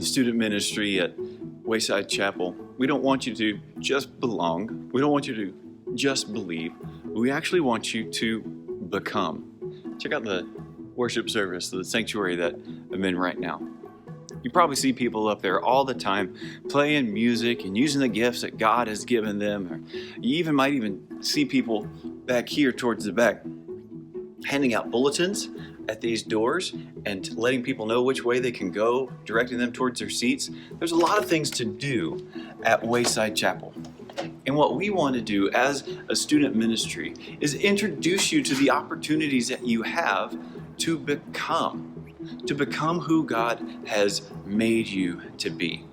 the student ministry at Wayside Chapel, we don't want you to just belong. We don't want you to just believe. We actually want you to become. Check out the worship service, the sanctuary that I'm in right now. You probably see people up there all the time playing music and using the gifts that God has given them. Or you might even see people back here towards the back handing out bulletins at these doors and letting people know which way they can go, directing them towards their seats. There's a lot of things to do at Wayside Chapel. And what we want to do as a student ministry is introduce you to the opportunities that you have to become who God has made you to be.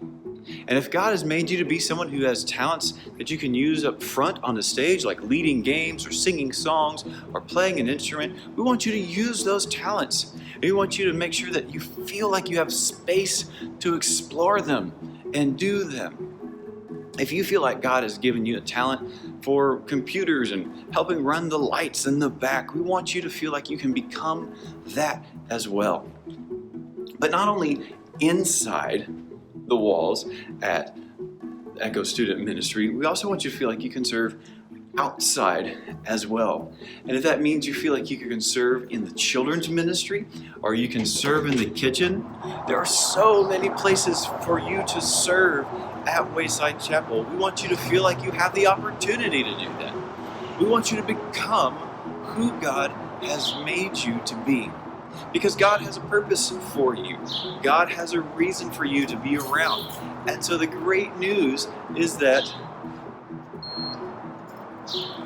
And if God has made you to be someone who has talents that you can use up front on the stage, like leading games or singing songs or playing an instrument, we want you to use those talents. We want you to make sure that you feel like you have space to explore them and do them. If you feel like God has given you a talent for computers and helping run the lights in the back, we want you to feel like you can become that as well. But not only inside the walls at Echo Student Ministry, we also want you to feel like you can serve outside as well. And if that means you feel like you can serve in the children's ministry or you can serve in the kitchen, there are so many places for you to serve at Wayside Chapel. We want you to feel like you have the opportunity to do that. We want you to become who God has made you to be. Because God has a purpose for you. God has a reason for you to be around. And so the great news is that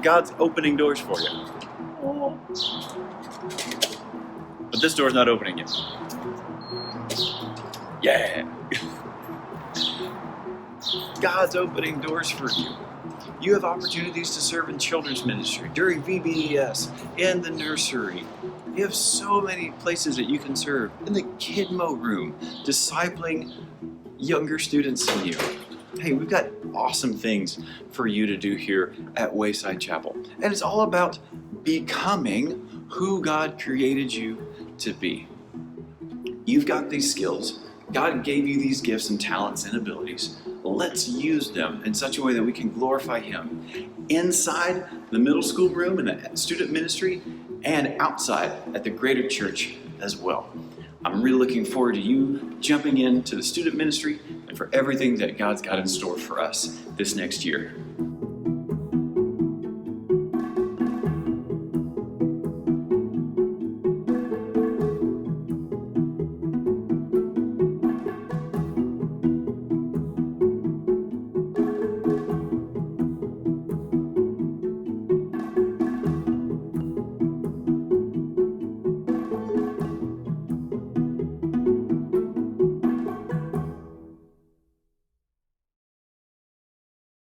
God's opening doors for you. But this door's not opening yet. Yeah. God's opening doors for you. You have opportunities to serve in children's ministry, during VBS, in the nursery. You have so many places that you can serve. In the Kidmo room, discipling younger students than you. Hey, we've got awesome things for you to do here at Wayside Chapel. And it's all about becoming who God created you to be. You've got these skills. God gave you these gifts and talents and abilities. Let's use them in such a way that we can glorify Him inside the middle school room and the student ministry and outside at the greater church as well. I'm really looking forward to you jumping into the student ministry and for everything that God's got in store for us this next year.